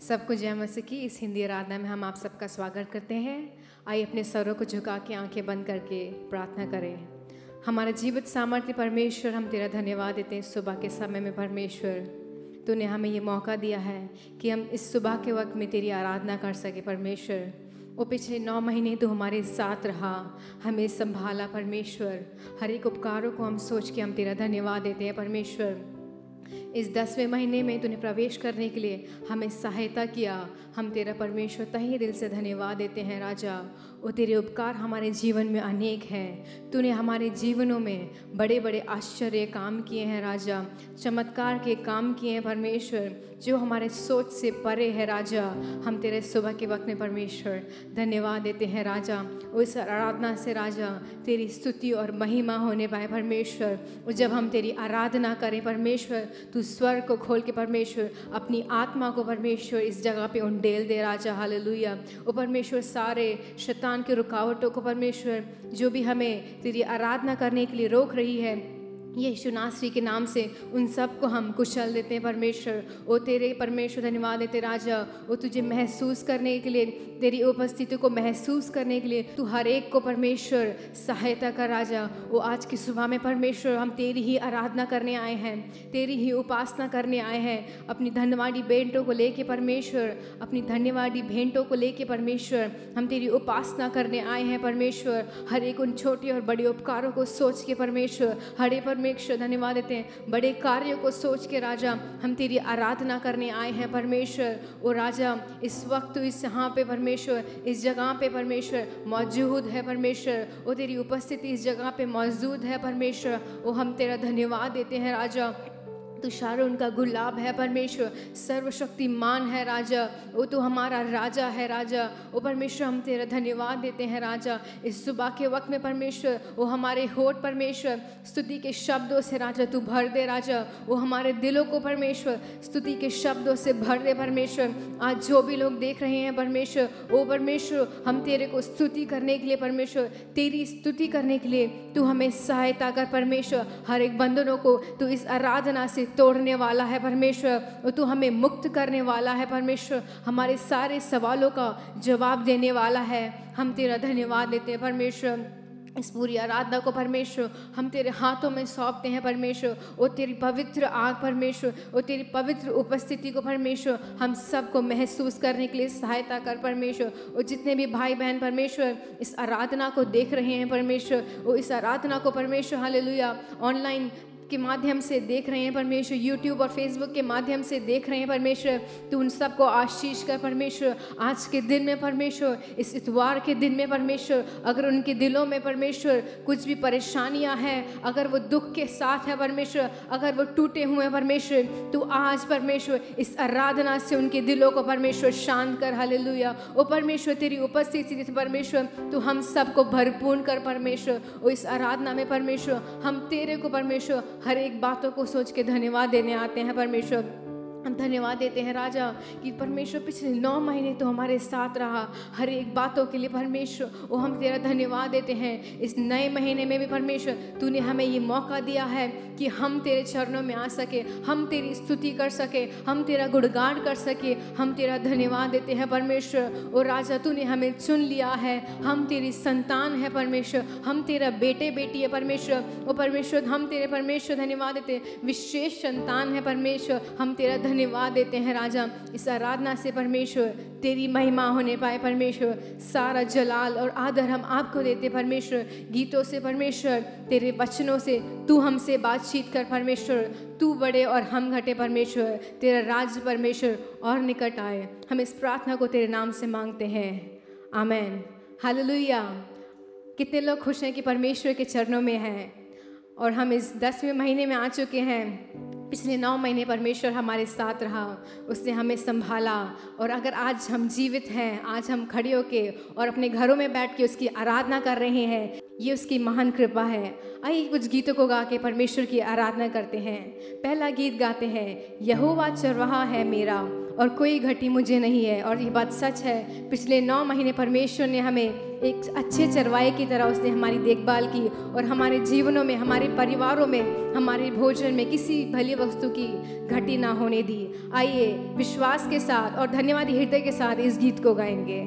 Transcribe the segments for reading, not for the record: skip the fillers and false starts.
सबको जय मसीह की इस हिंदी आराधना में हम आप सबका स्वागत करते हैं। आइए अपने सरों को झुका के आंखें बंद करके प्रार्थना करें। हमारा जीवित सामर्थ्य परमेश्वर, हम तेरा धन्यवाद देते हैं सुबह के समय में। परमेश्वर, तूने हमें ये मौका दिया है कि हम इस सुबह के वक्त में तेरी आराधना कर सके। परमेश्वर, वो पिछले 9 महीने तो हमारे साथ रहा, हमें संभाला। परमेश्वर, हर एक उपकारों को हम सोच के हम तेरा धन्यवाद देते हैं। परमेश्वर, इस 10वें महीने में तूने प्रवेश करने के लिए हमें सहायता किया। हम तेरा परमेश्वर तहे दिल से धन्यवाद देते हैं। राजा, वो तेरे उपकार हमारे जीवन में अनेक हैं। तूने हमारे जीवनों में बड़े बड़े आश्चर्य काम किए हैं। राजा, चमत्कार के काम किए हैं परमेश्वर, जो हमारे सोच से परे है। राजा, हम तेरे सुबह के वक्त में परमेश्वर धन्यवाद देते हैं। राजा, उस आराधना से राजा तेरी स्तुति और महिमा होने पाए। परमेश्वर, जब हम तेरी आराधना करें परमेश्वर, तू स्वर को खोल के परमेश्वर अपनी आत्मा को परमेश्वर इस जगह पे उंडेल दे। राजा, हालेलुया। ओ परमेश्वर, सारे शैतान की रुकावटों को परमेश्वर, जो भी हमें तेरी आराधना करने के लिए रोक रही है, यीशु नासरी के नाम से उन सब को हम कुशल देते हैं। परमेश्वर, ओ तेरे परमेश्वर धन्यवाद देते। राजा, वो तुझे महसूस करने के लिए, तेरी उपस्थिति को महसूस करने के लिए तू हर एक को परमेश्वर सहायता कर। राजा, वो आज की सुबह में परमेश्वर हम तेरी ही आराधना करने आए हैं, तेरी ही उपासना करने आए हैं। अपनी धन्यवादी भेंटों को लेके परमेश्वर, अपनी धन्यवादी भेंटों को लेके परमेश्वर हम तेरी उपासना करने आए हैं। परमेश्वर, हर एक उन छोटे और बड़े उपकारों को सोच के परमेश्वर, हर एक परमेश्वर धन्यवाद देते हैं। बड़े कार्यों को सोच के राजा हम तेरी आराधना करने आए हैं। परमेश्वर, ओ राजा, इस वक्त इस यहाँ पे परमेश्वर, इस जगह पे परमेश्वर मौजूद है। परमेश्वर, वो तेरी उपस्थिति इस जगह पे मौजूद है। परमेश्वर, वो हम तेरा धन्यवाद देते हैं। राजा, तू शारोन का गुलाब है परमेश्वर, सर्वशक्तिमान है। राजा, वो तो हमारा राजा है। राजा, वो परमेश्वर हम तेरा धन्यवाद देते हैं। राजा, इस सुबह के वक्त में परमेश्वर, वो हमारे होठ परमेश्वर स्तुति के शब्दों से राजा तू भर दे। राजा, वो हमारे दिलों को परमेश्वर स्तुति के शब्दों से भर दे। परमेश्वर, आज जो भी लोग देख रहे हैं परमेश्वर, वो परमेश्वर हम तेरे को स्तुति करने के लिए परमेश्वर, तेरी स्तुति करने के लिए तू हमें सहायता कर। परमेश्वर, हर एक बंधनों को तू इस आराधना से तोड़ने वाला है। परमेश्वर, तू हमें मुक्त करने वाला है। परमेश्वर, हमारे सारे सवालों का जवाब देने वाला है। हम तेरा धन्यवाद देते हैं। परमेश्वर, इस पूरी आराधना को परमेश्वर हम तेरे हाथों में सौंपते हैं। परमेश्वर, वो तेरी पवित्र आग परमेश्वर, वो तेरी पवित्र उपस्थिति को परमेश्वर हम सबको महसूस करने के लिए सहायता कर। परमेश्वर, वो जितने भी भाई बहन परमेश्वर इस आराधना को देख रहे हैं परमेश्वर, वो इस आराधना को परमेश्वर हालेलुया ऑनलाइन के माध्यम से देख रहे हैं परमेश्वर, यूट्यूब और फेसबुक के माध्यम से देख रहे हैं परमेश्वर, तू उन सबको आशीष कर। परमेश्वर, आज के दिन में परमेश्वर, इस इतवार के दिन में परमेश्वर, अगर उनके दिलों में परमेश्वर कुछ भी परेशानियां हैं, अगर वो दुख के साथ है परमेश्वर, अगर वो टूटे हुए हैं परमेश्वर, तू आज परमेश्वर इस आराधना से उनके दिलों को परमेश्वर शांत कर। हालेलुया। ओ परमेश्वर, तेरी उपस्थिति से परमेश्वर तू हम सबको भरपूर कर। परमेश्वर, ओ इस आराधना में परमेश्वर हम तेरे को परमेश्वर हर एक बातों को सोच के धन्यवाद देने आते हैं। परमेश्वर, हम धन्यवाद देते हैं राजा कि परमेश्वर पिछले 9 महीने तो हमारे साथ रहा, हर एक बातों के लिए परमेश्वर वो हम तेरा धन्यवाद देते हैं। इस नए महीने में भी परमेश्वर तूने हमें ये मौका दिया है कि हम तेरे चरणों में आ सके, हम तेरी स्तुति कर सके, हम तेरा गुणगान कर सके। हम तेरा धन्यवाद देते हैं परमेश्वर। और राजा, तूने हमें चुन लिया है, हम तेरी संतान है परमेश्वर, हम तेरा बेटे बेटी है परमेश्वर। और परमेश्वर, हम तेरे परमेश्वर धन्यवाद देते हैं, विशेष संतान है परमेश्वर। हम तेरा धन्यवाद देते हैं राजा, इस आराधना से परमेश्वर तेरी महिमा होने पाए। परमेश्वर, सारा जलाल और आदर हम आपको देते परमेश्वर। गीतों से परमेश्वर, तेरे वचनों से तू हमसे बातचीत कर परमेश्वर। तू बड़े और हम घटे परमेश्वर, तेरा राज्य परमेश्वर और निकट आए। हम इस प्रार्थना को तेरे नाम से मांगते हैं, आमीन। हालेलुया। कितने लोग खुश हैं कि परमेश्वर के चरणों में हैं, और हम इस 10वें महीने में आ चुके हैं। पिछले 9 महीने परमेश्वर हमारे साथ रहा, उसने हमें संभाला। और अगर आज हम जीवित हैं, आज हम खड़े होके और अपने घरों में बैठ के उसकी आराधना कर रहे हैं, ये उसकी महान कृपा है। आइए कुछ गीतों को गा के परमेश्वर की आराधना करते हैं। पहला गीत गाते हैं, यहोवा चरवाहा है मेरा और कोई घटी मुझे नहीं है। और ये बात सच है, पिछले 9 महीने परमेश्वर ने हमें एक अच्छे चरवाहे की तरह उसने हमारी देखभाल की और हमारे जीवनों में, हमारे परिवारों में, हमारे भोजन में किसी भली वस्तु की घटी ना होने दी। आइए विश्वास के साथ और धन्यवाद हृदय के साथ इस गीत को गाएंगे।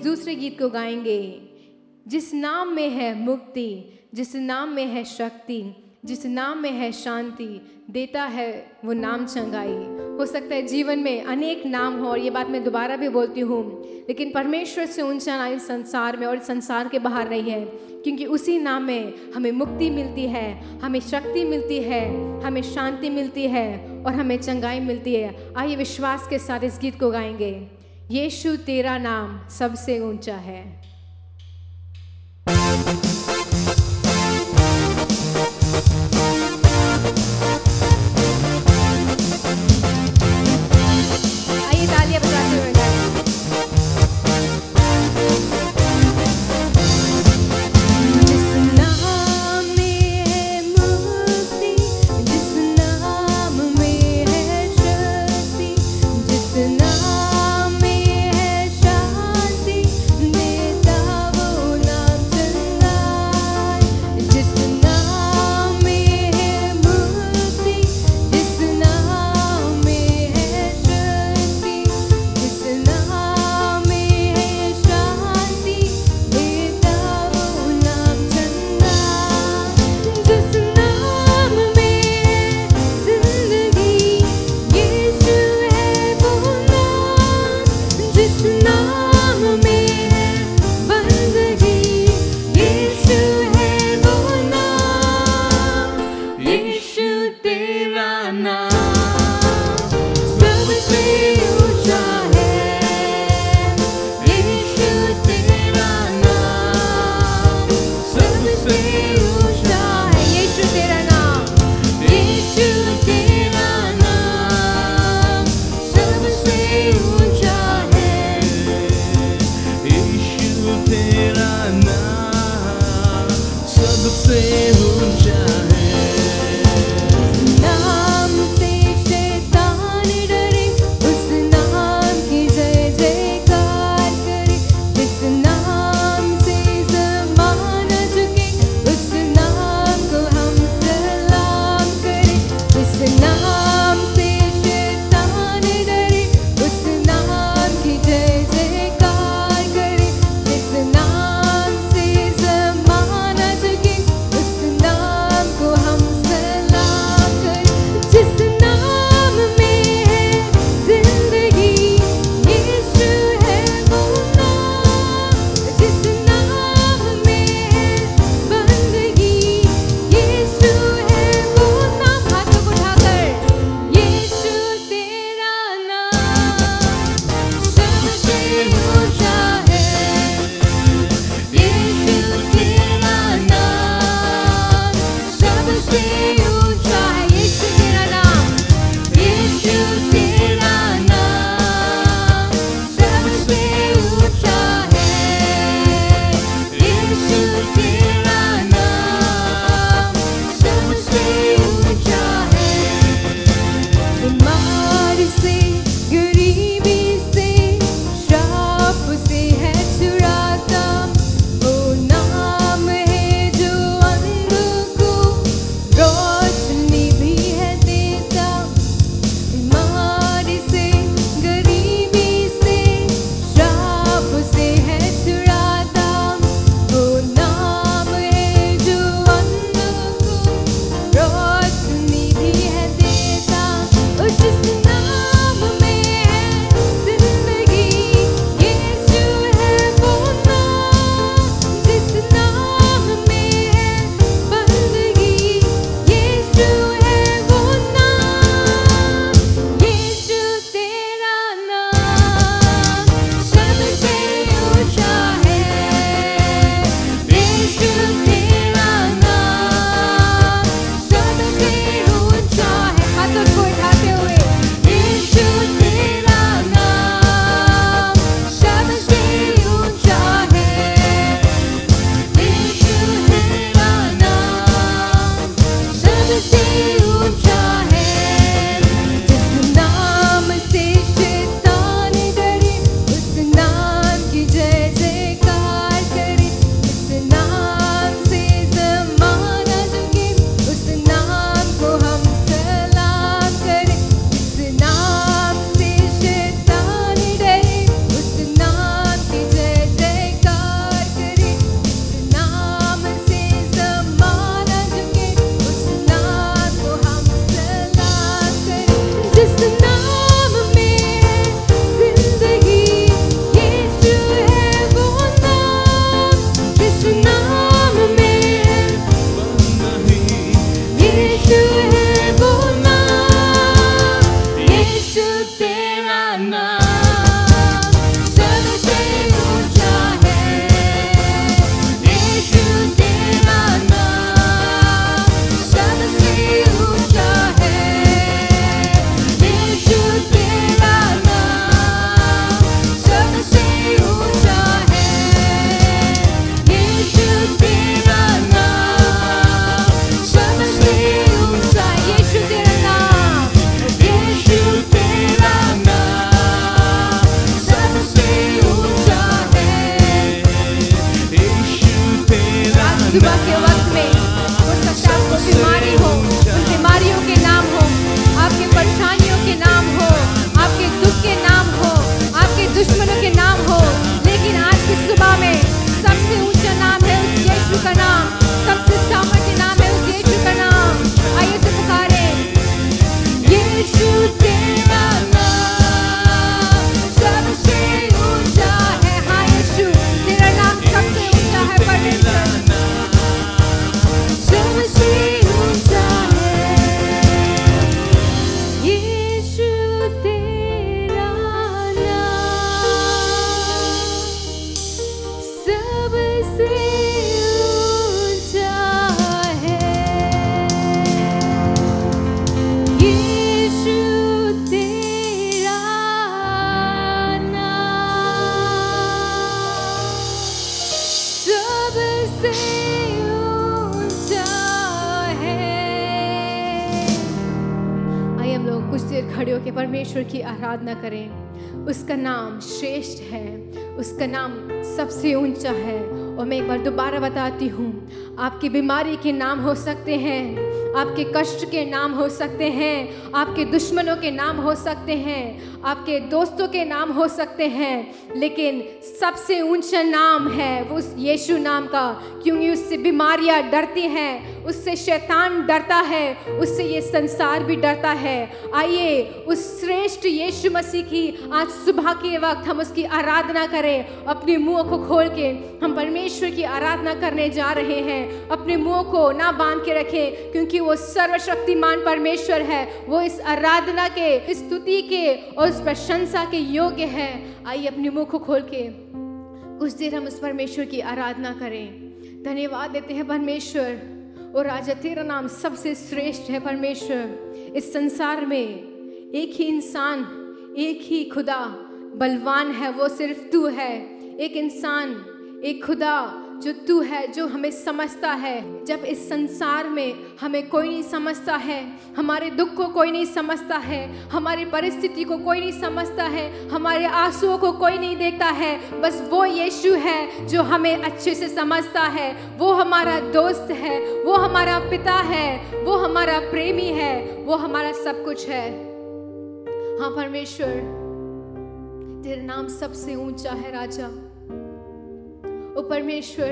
दूसरे गीत को गाएंगे। जिस नाम में है मुक्ति, जिस नाम में है शक्ति, जिस नाम में है शांति, देता है वो नाम चंगाई। हो सकता है जीवन में अनेक नाम हो, और ये बात मैं दोबारा भी बोलती हूँ, लेकिन परमेश्वर से ऊंचा नाम संसार में और संसार के बाहर नहीं है, क्योंकि उसी नाम में हमें मुक्ति मिलती है, हमें शक्ति मिलती है, हमें शांति मिलती है और हमें चंगाई मिलती है। आइए विश्वास के साथ इस गीत को गाएंगे। यीशु तेरा नाम सबसे ऊंचा है। तेरा नाम सबसे ऊंचा है। उस नाम से शैतान डरे, उस नाम की जय जयकार करे। जिस नाम से ज़माना झुके, उस नाम को हम सलाम करें। जिस नाम से शैतान डरे, उस नाम की जय जयकार करे। जिस नाम से ज़माना झुके, उस नाम को हम सलाम करें। जिस नाम में है जिंदगी, यीशु है वो नाम। जिस नाम में है बंदगी, यीशु है वो नाम। हाथों को उठाकर यीशु तेरा नाम सबसे ऊंचा है। यीशु तेरा नाम सबसे ऊंचा है। यीशु तेरा नाम, यीशु तेरा नाम सबसे ऊंचा है। यीशु तेरा नाम सबसे ऊंचा है। बीमारी से, गरीबी से, श्राप से है छुड़ाता। वो नाम है जो अंधों को रोशनी भी है देता। बीमारी से, गरीबी से, श्राप से है छुड़ाता। वो नाम है जो अंधों को रोशनी भी है देता। और जिस नाम में है जिंदगी, यीशु है वो नाम। जिस नाम में है बंदगी, यीशु है वो नाम। यीशु तेरा नाम सबसे ऊंचा है। यीशु तेरा नाम सबसे ऊंचा है। हाथों को उठाते हुए यीशु तेरा नाम सबसे ऊंचा है। यीशु तेरा नाम सबसे ऊंचा है। जिस नाम से शैतान डरे, उस नाम की जय जयकार करे। जिस नाम से ज़माना झुके, उस नाम को हम सलाम करें। जिस नाम से शैतान डरे, उस नाम की जय जयकार करे। जिस नाम से ज़माना झुके, उस नाम को हम सलाम करें। जिस नाम में है जिंदगी, यीशु है वो नाम। जिस नाम में है यीशु है वो नाम। यीशु तेरा नाम सबसे ऊंचा है। यीशु तेरा नाम सबसे ऊंचा है। यीशु तेरा नाम सबसे ऊंचा है। यीशु तेरा नाम सबसे ऊंचा है। यीशु तेरा नाम, यीशु तेरा नाम सबसे ऊंचा है। यीशु तेरा आज सुबह के वक्त में हो सकता है आपको बीमारी हो, उन बीमारियों के नाम हो, आपकी परेशानियों के नाम हो, आपके दुख के नाम हो, आपके दुश्मनों के नाम हो, लेकिन आज की सुबह में सबसे ऊंचा नाम है उस यीशु का नाम। सबसे सामर्थ्य नाम है उस यीशु का नाम। आइए से पुकारे यीशु तेरा नाम सबसे ऊंचा है। हाँ यीशु तेरा नाम सबसे ऊंचा है। परमेश्वर सबसे ऊंचा है। यीशु तेरा सबसे ऊंचा है। आइए हम लोग कुछ देर खड़े होकर परमेश्वर की आराधना करें। उसका नाम श्रेष्ठ है, उसका नाम सबसे ऊंचा है। और मैं एक बार दोबारा बताती हूँ, आपकी बीमारी के नाम हो सकते हैं, आपके कष्ट के नाम हो सकते हैं, आपके दुश्मनों के नाम हो सकते हैं, आपके दोस्तों के नाम हो सकते हैं, लेकिन सबसे ऊंचा नाम है वो उस यीशु नाम का, क्योंकि उससे बीमारियां डरती हैं, उससे शैतान डरता है, उससे ये संसार भी डरता है। आइए उस श्रेष्ठ यीशु मसीह की आज सुबह के वक्त हम उसकी आराधना करें। अपने मुंह को खोल के हम परमेश्वर की आराधना करने जा रहे हैं। अपने मुंह को ना बांध के रखें, क्योंकि वो सर्वशक्तिमान परमेश्वर है। वो इस आराधना के, इस स्तुति के और उस प्रशंसा के योग्य है। आइए अपने मुंह को खोल के कुछ देर हम उस परमेश्वर की आराधना करें। धन्यवाद देते हैं परमेश्वर। और राजा तेरा नाम सबसे श्रेष्ठ है परमेश्वर। इस संसार में एक ही इंसान, एक ही खुदा बलवान है, वो सिर्फ तू है। एक इंसान, एक खुदा जो तू है, जो हमें समझता है। जब इस संसार में हमें कोई नहीं समझता है, हमारे दुख को कोई नहीं समझता है, हमारी परिस्थिति को कोई नहीं समझता है, हमारे आंसुओं को कोई नहीं देखता है, बस वो यीशु है जो हमें अच्छे से समझता है। वो हमारा दोस्त है, वो हमारा पिता है, वो हमारा प्रेमी है, वो हमारा सब कुछ है। हाँ परमेश्वर, तेरा नाम सबसे ऊंचा है राजा। ओ परमेश्वर,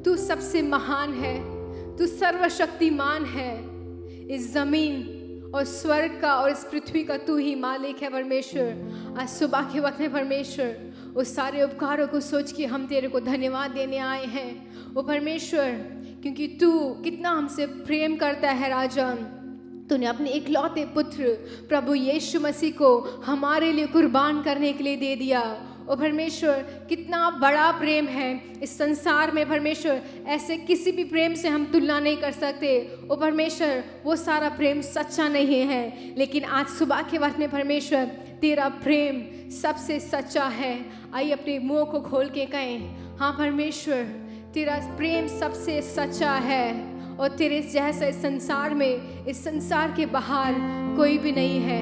तू सबसे महान है, तू सर्वशक्तिमान है। इस जमीन और स्वर्ग का और इस पृथ्वी का तू ही मालिक है परमेश्वर। आज सुबह के वक्त में परमेश्वर, उस सारे उपकारों को सोच के हम तेरे को धन्यवाद देने आए हैं। ओ परमेश्वर, क्योंकि तू कितना हमसे प्रेम करता है राजा। तूने अपने इकलौते पुत्र प्रभु यीशु मसीह को हमारे लिए कुर्बान करने के लिए दे दिया। और परमेश्वर, कितना बड़ा प्रेम है इस संसार में परमेश्वर, ऐसे किसी भी प्रेम से हम तुलना नहीं कर सकते। ओ परमेश्वर, वो सारा प्रेम सच्चा नहीं है, लेकिन आज सुबह के वक्त में परमेश्वर तेरा प्रेम सबसे सच्चा है। आइए अपने मुंह को खोल के कहें, हाँ परमेश्वर, तेरा प्रेम सबसे सच्चा है और तेरे जैसा इस संसार में, इस संसार के बाहर कोई भी नहीं है।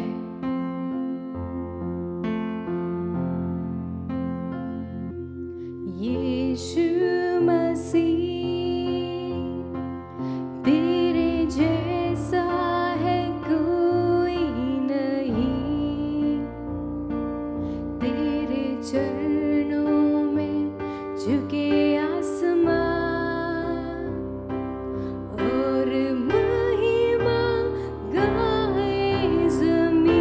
यीशु मसीह तेरे जैसा है कोई नहीं, तेरे चरणों में झुके आसमां और महिमा गाए ज़मीं।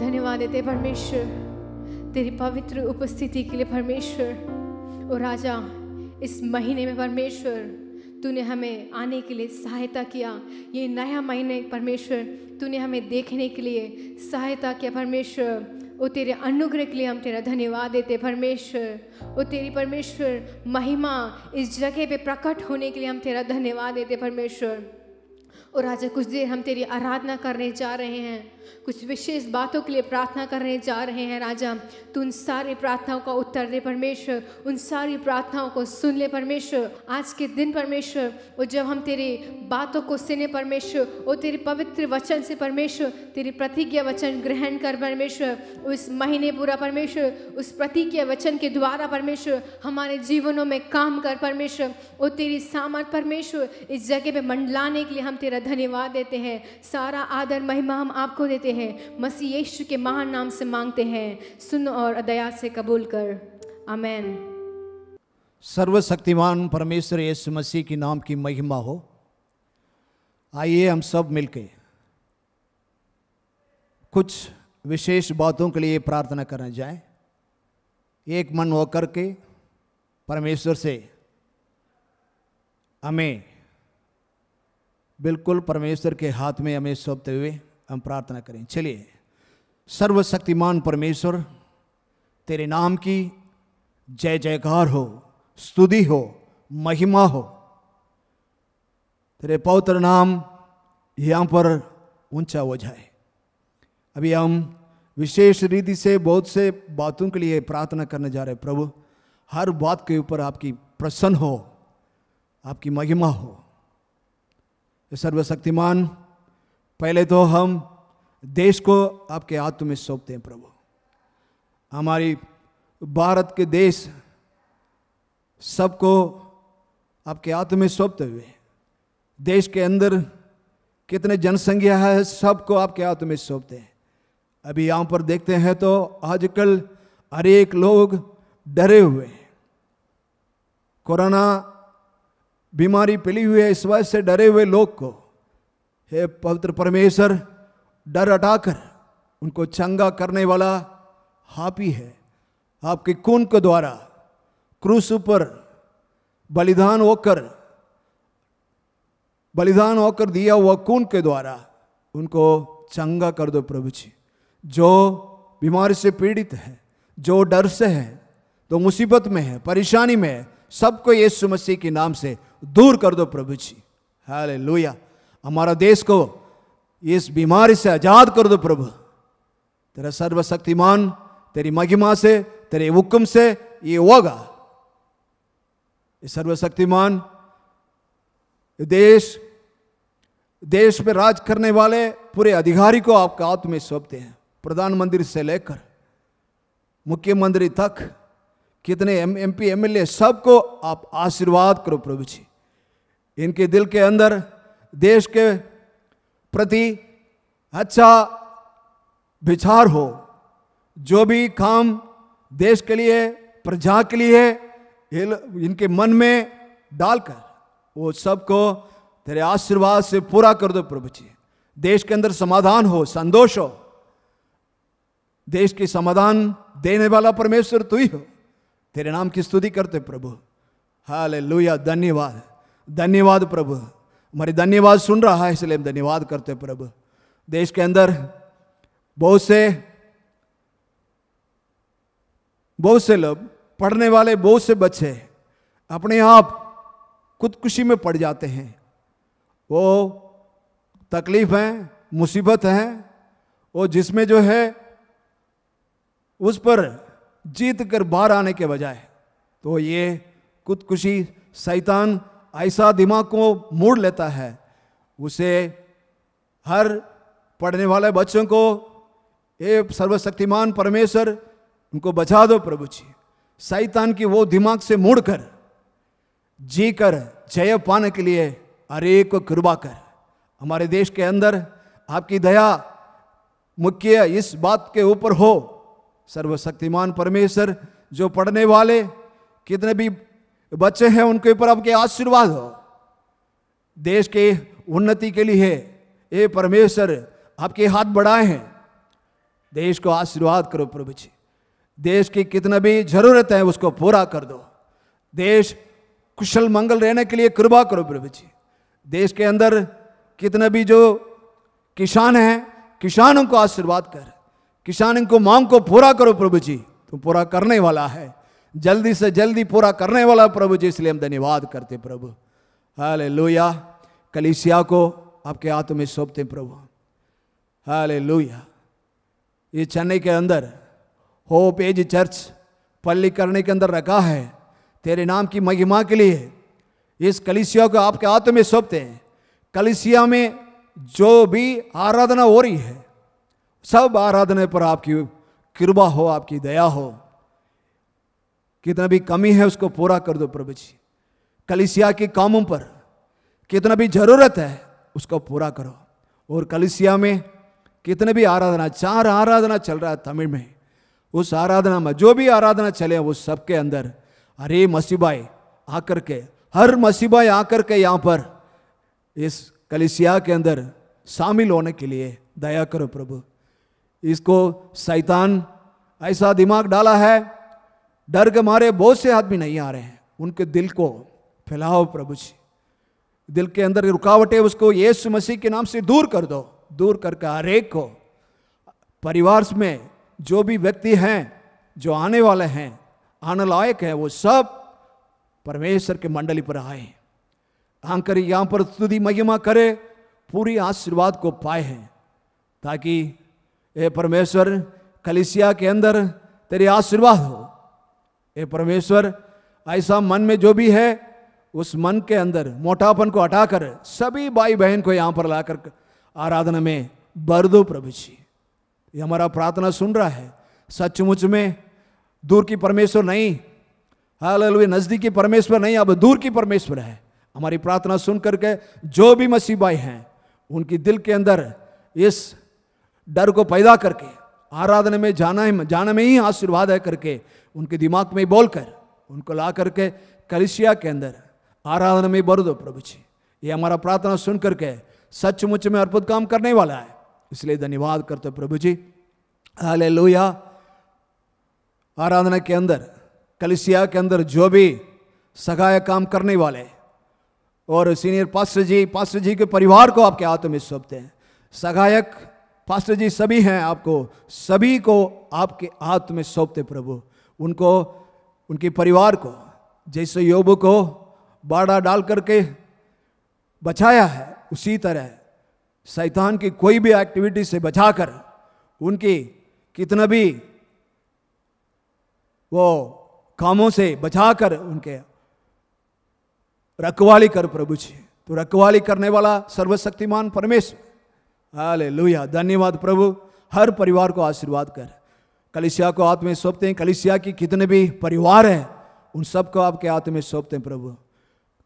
धन्यवाद देते हैं परमेश्वर, तेरी पवित्र उपस्थिति के लिए परमेश्वर। और राजा, इस महीने में परमेश्वर तूने हमें आने के लिए सहायता किया। ये नया महीने परमेश्वर तूने हमें देखने के लिए सहायता किया परमेश्वर। और तेरे अनुग्रह के लिए हम तेरा धन्यवाद देते परमेश्वर। और तेरी परमेश्वर महिमा इस जगह पे प्रकट होने के लिए हम तेरा धन्यवाद देते परमेश्वर। और राजा, कुछ देर हम तेरी आराधना करने जा रहे हैं, कुछ विशेष बातों के लिए प्रार्थना करने जा रहे हैं। राजा, तू उन सारी प्रार्थनाओं का उत्तर दे परमेश्वर, उन सारी प्रार्थनाओं को सुन ले परमेश्वर। आज के दिन परमेश्वर, और जब हम तेरी बातों को सुने परमेश्वर, और तेरे पवित्र वचन से परमेश्वर तेरी प्रतिज्ञा वचन ग्रहण कर परमेश्वर। उस महीने पूरा परमेश्वर उस प्रतिज्ञा वचन के द्वारा परमेश्वर हमारे जीवनों में काम कर परमेश्वर। और तेरी सामर्थ परमेश्वर इस जगह पे मंडलाने के लिए हम तेरा धन्यवाद देते हैं। सारा आदर महिमा हम आपको देते हैं, मसीह यीशु के महान नाम से मांगते हैं। सुन और दया से कबूल कर, आमेन। सर्वशक्तिमान परमेश्वर यीशु मसीह की नाम की महिमा हो। आइए हम सब मिलके कुछ विशेष बातों के लिए प्रार्थना करने जाएं। एक मन होकर के परमेश्वर से हमें बिल्कुल परमेश्वर के हाथ में हमें सौंपते हुए हम प्रार्थना करें। चलिए। सर्वशक्तिमान परमेश्वर, तेरे नाम की जय जयकार हो, स्तुति हो, महिमा हो। तेरे पवित्र नाम यहाँ पर ऊंचा हो जाए। अभी हम विशेष रीति से बहुत से बातों के लिए प्रार्थना करने जा रहे हैं। प्रभु, हर बात के ऊपर आपकी प्रसन्न हो, आपकी महिमा हो। सर्वशक्तिमान, पहले तो हम देश को आपके हाथों में सौंपते हैं प्रभु। हमारी भारत के देश सबको आपके हाथों में सौंपते हुए, देश के अंदर कितने जनसंख्या है सबको आपके हाथों में सौंपते हैं। अभी यहाँ पर देखते हैं तो आजकल हर एक लोग डरे हुए हैं। कोरोना बीमारी फैली हुई है, इस वजह से डरे हुए लोग को हे पवित्र परमेश्वर डर हटाकर उनको चंगा करने वाला आप ही है। आपके खून के द्वारा क्रूस पर बलिदान होकर दिया हुआ खून के द्वारा उनको चंगा कर दो प्रभु जी। जो बीमारी से पीड़ित है, जो डर से है, तो मुसीबत में है, परेशानी में है, सबको यीशु मसीह के नाम से दूर कर दो प्रभु जी। हालेलुया। हमारा देश को इस बीमारी से आजाद कर दो प्रभु। तेरा सर्वशक्तिमान, तेरी महिमा से, तेरे हुक्म से ये होगा। सर्वशक्तिमान, देश पे राज करने वाले पूरे अधिकारी को आपका हाथ में सौंपते हैं। प्रधानमंत्री से लेकर मुख्यमंत्री तक, कितने एमपी एमएलए, सबको आप आशीर्वाद करो प्रभु जी। इनके दिल के अंदर देश के प्रति अच्छा विचार हो। जो भी काम देश के लिए, प्रजा के लिए इनके मन में डालकर वो सबको तेरे आशीर्वाद से पूरा कर दो प्रभु जी। देश के अंदर समाधान हो, संतोष हो। देश की समाधान देने वाला परमेश्वर तू ही हो। तेरे नाम की स्तुति करते प्रभु। हालेलुया। धन्यवाद, धन्यवाद प्रभु। हमारी धन्यवाद सुन रहा है, इसलिए हम धन्यवाद करते प्रभु। देश के अंदर बहुत से लोग, पढ़ने वाले बहुत से बच्चे अपने आप खुदकुशी में पड़ जाते हैं। वो तकलीफ है, मुसीबत है, वो जिसमें जो है उस पर जीत कर बाहर आने के बजाय तो ये खुदकुशी, शैतान ऐसा दिमाग को मोड़ लेता है। उसे हर पढ़ने वाले बच्चों को ये सर्वशक्तिमान परमेश्वर उनको बचा दो प्रभु जी। शैतान की वो दिमाग से मुड़कर जी कर जय पाने के लिए हर एक को कृपा कर। हमारे देश के अंदर आपकी दया मुख्य इस बात के ऊपर हो। सर्वशक्तिमान परमेश्वर, जो पढ़ने वाले कितने भी बच्चे हैं उनके ऊपर आपके आशीर्वाद हो। देश के उन्नति के लिए ये परमेश्वर आपके हाथ बढ़ाए हैं। देश को आशीर्वाद करो प्रभु जी। देश की कितना भी जरूरत है उसको पूरा कर दो। देश कुशल मंगल रहने के लिए कृपा करो प्रभु जी। देश के अंदर कितना भी जो किसान हैं, किसानों को आशीर्वाद कर, किसानों को मांग को पूरा करो प्रभु जी। तुम पूरा करने वाला है, जल्दी से जल्दी पूरा करने वाला प्रभु जी, इसलिए हम धन्यवाद करते प्रभु। हालेलुया। कलीसिया को आपके हाथों में सौंपते प्रभु। हालेलुया। ये चेन्नई के अंदर होप एज चर्च पल्ली करने के अंदर रखा है, तेरे नाम की महिमा के लिए इस कलीसिया को आपके हाथों में सौंपते हैं। कलीसिया में जो भी आराधना हो रही है, सब आराधना पर आपकी कृपा हो, आपकी दया हो। कितना भी कमी है उसको पूरा कर दो प्रभु जी। कलीसिया के कामों पर कितना भी जरूरत है उसको पूरा करो। और कलीसिया में कितने भी आराधना, 4 आराधना चल रहा है तमिल में, उस आराधना में जो भी आराधना चले उस सबके अंदर अरे मसीबाई आकर के, हर मसीबाई आकर के यहाँ पर इस कलीसिया के अंदर शामिल होने के लिए दया करो प्रभु। इसको शैतान ऐसा दिमाग डाला है, डर के मारे बहुत से आदमी नहीं आ रहे हैं, उनके दिल को फैलाओ प्रभु जी। दिल के अंदर रुकावटें उसको यीशु मसीह के नाम से दूर कर दो। दूर करके हर एक को, परिवार में जो भी व्यक्ति हैं, जो आने वाले हैं, आने लायक है, वो सब परमेश्वर के मंडली पर आए, आकर यहाँ पर स्तुति महिमा करे, पूरी आशीर्वाद को पाए हैं, ताकि ये परमेश्वर कलीसिया के अंदर तेरे आशीर्वाद हो। ये परमेश्वर ऐसा मन में जो भी है उस मन के अंदर मोटापन को हटाकर सभी भाई बहन को यहाँ पर लाकर आराधना में भर दो प्रभु जी। ये हमारा प्रार्थना सुन रहा है। सचमुच में दूर की परमेश्वर नहीं, हालेलुया, नजदीकी परमेश्वर नहीं, अब दूर की परमेश्वर है। हमारी प्रार्थना सुन करके जो भी मसीह भाई हैं उनकी दिल के अंदर इस डर को पैदा करके आराधना में जाना में ही आशीर्वाद है करके उनके दिमाग में बोलकर उनको ला करके कलीसिया के अंदर आराधना में भर दो प्रभु जी। ये हमारा प्रार्थना सुन करके सचमुच में अद्भुत काम करने वाला है, इसलिए धन्यवाद करते प्रभु जी। हालेलुया। आराधना के अंदर, कलीसिया के अंदर जो भी सहायक काम करने वाले और सीनियर पास्टर जी के परिवार को आपके हाथों में सौंपते हैं। सहायक पास्टर जी सभी हैं, आपको सभी को आपके हाथ में सौंपते प्रभु। उनको, उनके परिवार को, जैसे योबू को बाड़ा डाल करके बचाया है, उसी तरह शैतान की कोई भी एक्टिविटी से बचाकर उनकी कितना भी वो कामों से बचाकर उनके रखवाली कर प्रभु जी। तो रखवाली करने वाला सर्वशक्तिमान परमेश्वर, हालेलुया। धन्यवाद प्रभु। हर परिवार को आशीर्वाद कर। कलीसिया को हाथ में सौंपते हैं। कलीसिया की कितने भी परिवार हैं उन सबको आपके हाथ में सौंपते हैं प्रभु।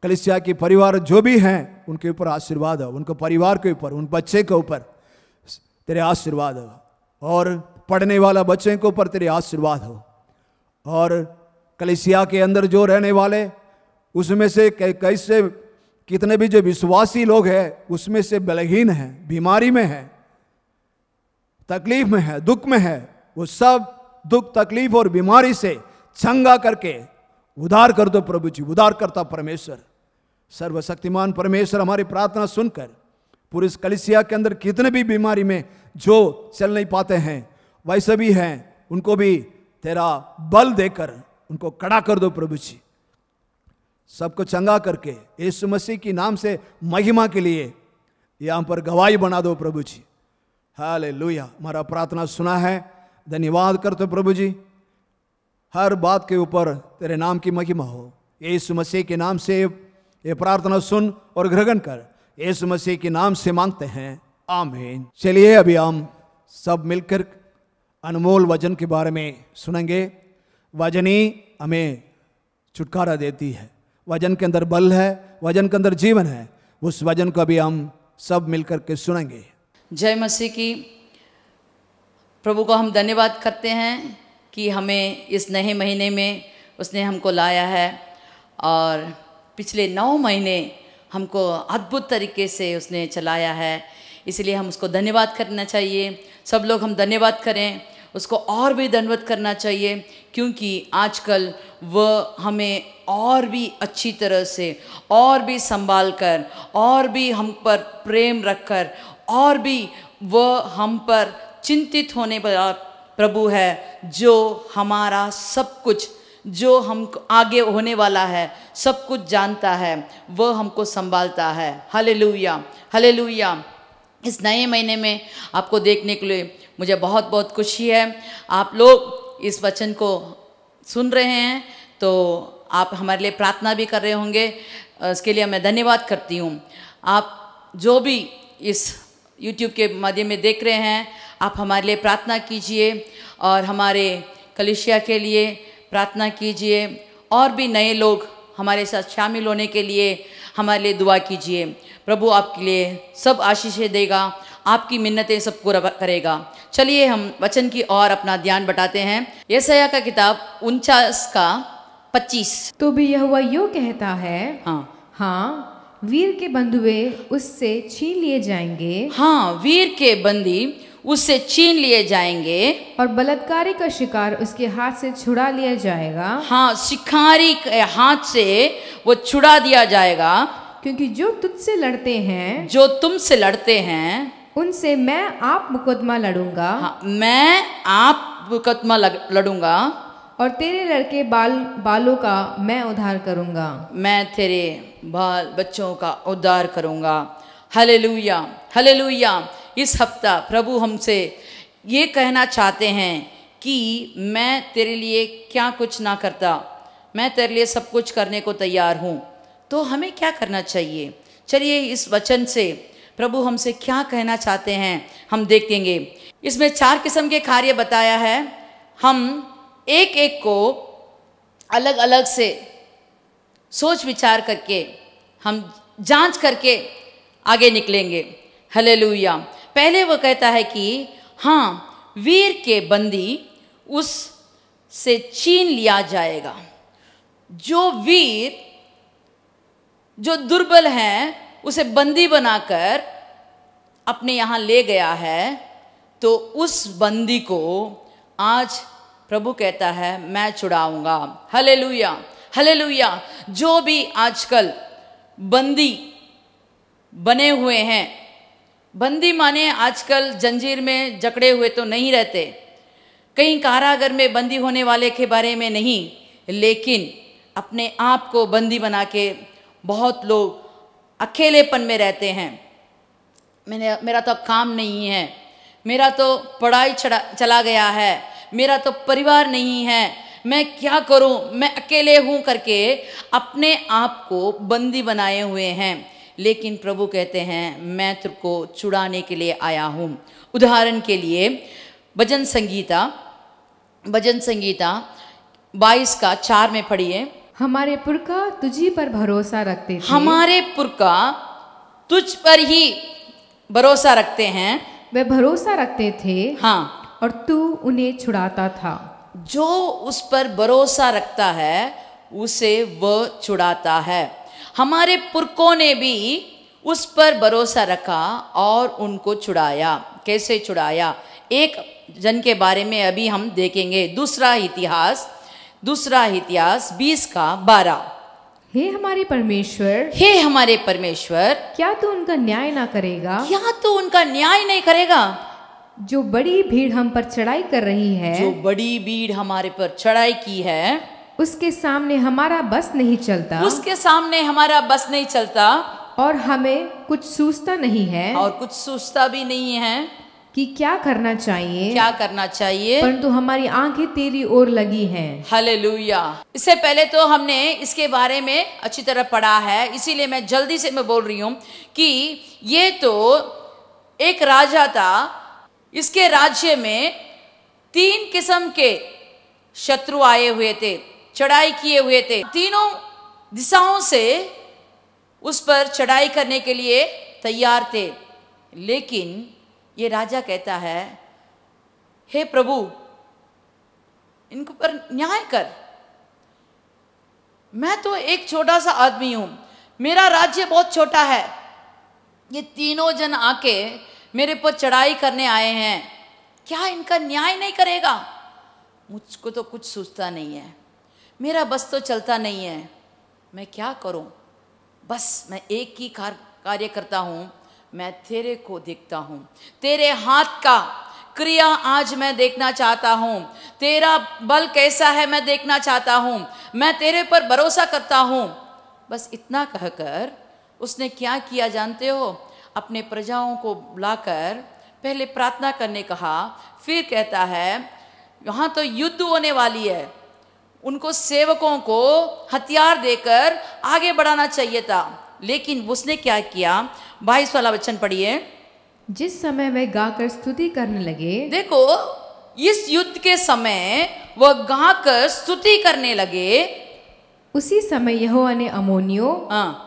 कलीसिया के परिवार जो भी हैं उनके ऊपर आशीर्वाद हो, उनको परिवार के ऊपर, उन बच्चे के ऊपर तेरे आशीर्वाद हो, और पढ़ने वाला बच्चे के ऊपर तेरे आशीर्वाद हो। और कलीसिया के अंदर जो रहने वाले उसमें से कैसे कितने भी जो विश्वासी लोग हैं उसमें से बलहीन हैं, बीमारी में है, तकलीफ में है, दुख में है, वो सब दुख तकलीफ और बीमारी से चंगा करके उद्धार कर दो प्रभु जी। उद्धार करता परमेश्वर, सर्वशक्तिमान परमेश्वर, हमारी प्रार्थना सुनकर पूरी इस कलीसिया के अंदर कितने भी बीमारी में जो चल नहीं पाते हैं वैसे भी हैं, उनको भी तेरा बल देकर उनको कड़ा कर दो प्रभु जी। सबको चंगा करके यीशु मसीह की नाम से महिमा के लिए यहाँ पर गवाही बना दो प्रभु जी। हालेलुया। हमारा प्रार्थना सुना है, धन्यवाद करते प्रभु जी। हर बात के ऊपर तेरे नाम की महिमा हो। यीशु मसीह के नाम से ये प्रार्थना सुन और ग्रहण कर, यीशु मसीह के नाम से मांगते हैं, आमीन। चलिए अभी हम सब मिलकर अनमोल वचन के बारे में सुनेंगे। वचन ही हमें छुटकारा देती है, वचन के अंदर बल है, वचन के अंदर जीवन है। उस वचन को अभी हम सब मिलकर के सुनेंगे। जय मसीह की। प्रभु को हम धन्यवाद करते हैं कि हमें इस नए महीने में उसने हमको लाया है, और पिछले 9 महीने हमको अद्भुत तरीके से उसने चलाया है, इसलिए हम उसको धन्यवाद करना चाहिए। सब लोग हम धन्यवाद करें, उसको और भी धन्यवाद करना चाहिए, क्योंकि आजकल वह हमें और भी अच्छी तरह से और भी संभाल कर और भी हम पर प्रेम रखकर और भी वह हम पर चिंतित होने वाला प्रभु है, जो हमारा सब कुछ, जो हम आगे होने वाला है सब कुछ जानता है, वह हमको संभालता है। Hallelujah, hallelujah. इस नए महीने में आपको देखने के लिए मुझे बहुत बहुत खुशी है। आप लोग इस वचन को सुन रहे हैं तो आप हमारे लिए प्रार्थना भी कर रहे होंगे, इसके लिए मैं धन्यवाद करती हूँ। आप जो भी इस YouTube के माध्यम में देख रहे हैं, आप हमारे लिए प्रार्थना कीजिए और हमारे कलीसिया के लिए प्रार्थना कीजिए, और भी नए लोग हमारे साथ शामिल होने के लिए हमारे लिए दुआ कीजिए। प्रभु आपके लिए सब आशीषें देगा, आपकी मिन्नतें सब पूरा करेगा। चलिए हम वचन की ओर अपना ध्यान बटाते हैं। यशायाह का किताब 49 का 25। तो भी यहोवा यूं कहता है, हाँ, वीर के बंधुए उससे छीन लिए जाएंगे, हाँ, वीर के बंदी उससे छीन लिए जाएंगे, और बलात्कारी का शिकार उसके हाथ से छुड़ा लिया जाएगा। हाँ, शिकारी के हाथ से वो छुड़ा दिया जाएगा, क्योंकि जो तुझसे लड़ते हैं, जो तुमसे लड़ते हैं, उनसे मैं आप मुकदमा लड़ूंगा। हाँ, मैं आप मुकदमा लड़ूंगा, और तेरे लड़के बालों का मैं उद्धार करूंगा। मैं तेरे बाल बच्चों का उद्धार करूंगा। Hallelujah, hallelujah. इस हफ्ता प्रभु हमसे ये कहना चाहते हैं कि मैं तेरे लिए क्या कुछ ना करता, मैं तेरे लिए सब कुछ करने को तैयार हूँ। तो हमें क्या करना चाहिए? चलिए इस वचन से प्रभु हमसे क्या कहना चाहते हैं हम देखेंगे। इसमें 4 किस्म के कार्य बताया है। हम एक एक को अलग अलग से सोच विचार करके, हम जांच करके आगे निकलेंगे। हालेलुया। पहले वो कहता है कि हाँ, वीर के बंदी उस से छीन लिया जाएगा। जो वीर, जो दुर्बल है, उसे बंदी बनाकर अपने यहाँ ले गया है, तो उस बंदी को आज प्रभु कहता है मैं छुड़ाऊंगा। Hallelujah, hallelujah. जो भी आजकल बंदी बने हुए हैं, बंदी माने आजकल जंजीर में जकड़े हुए तो नहीं रहते, कहीं कारागार में बंदी होने वाले के बारे में नहीं, लेकिन अपने आप को बंदी बना के बहुत लोग अकेलेपन में रहते हैं। मेरा तो काम नहीं है, मेरा तो पढ़ाई चला गया है, मेरा तो परिवार नहीं है, मैं क्या करूं, मैं अकेले हूं करके अपने आप को बंदी बनाए हुए हैं। लेकिन प्रभु कहते हैं मैं तुझको छुड़ाने के लिए आया हूं। उदाहरण के लिए भजन संगीता 22 का 4 में पढ़िए। हमारे पुरखा तुझी पर भरोसा रखते थे, हमारे पुरखा तुझ पर ही भरोसा रखते हैं। वे भरोसा रखते थे, हाँ, और तू उन्हें छुड़ाता था। जो उस पर भरोसा रखता है उसे वह छुड़ाता है। हमारे पुरखों ने भी उस पर भरोसा रखा और उनको छुड़ाया। कैसे छुड़ाया? एक जन के बारे में अभी हम देखेंगे। दूसरा इतिहास 20 का 12। हे हमारे परमेश्वर, हे हमारे परमेश्वर, क्या तू उनका न्याय ना करेगा? क्या तू उनका न्याय नहीं करेगा? जो बड़ी भीड़ हम पर चढ़ाई कर रही है, जो बड़ी भीड़ हमारे पर चढ़ाई की है, उसके सामने हमारा बस नहीं चलता, उसके सामने हमारा बस नहीं चलता, और हमें कुछ सूझता नहीं है, और कुछ सोचता भी नहीं है कि क्या करना चाहिए। क्या करना चाहिए, परंतु हमारी आंखें तेरी ओर लगी हैं। हालेलुया। इससे पहले तो हमने इसके बारे में अच्छी तरह पढ़ा है, इसीलिए मैं जल्दी से बोल रही हूँ कि ये तो एक राजा था। इसके राज्य में 3 किस्म के शत्रु आए हुए थे, चढ़ाई किए हुए थे। तीनों दिशाओं से उस पर चढ़ाई करने के लिए तैयार थे। लेकिन ये राजा कहता है, हे प्रभु, इनको पर न्याय कर। मैं तो एक छोटा सा आदमी हूं, मेरा राज्य बहुत छोटा है। ये तीनों जन आके मेरे पर चढ़ाई करने आए हैं, क्या इनका न्याय नहीं करेगा? मुझको तो कुछ सूझता नहीं है, मेरा बस तो चलता नहीं है, मैं क्या करूं? बस मैं एक ही कार्य करता हूं, मैं तेरे को देखता हूं, तेरे हाथ का क्रिया आज मैं देखना चाहता हूं, तेरा बल कैसा है मैं देखना चाहता हूं, मैं तेरे पर भरोसा करता हूं। बस इतना कहकर उसने क्या किया जानते हो? अपने प्रजाओं को बुलाकर पहले प्रार्थना करने कहा, फिर कहता है यहाँ तो युद्ध होने वाली है, उनको सेवकों को हथियार देकर आगे बढ़ाना चाहिए था, लेकिन उसने क्या किया? 22 वाला वचन पढ़िए। जिस समय वे गाकर स्तुति करने लगे, देखो इस युद्ध के समय वह गाकर स्तुति करने लगे, उसी समय यहोवा ने अमोनियों,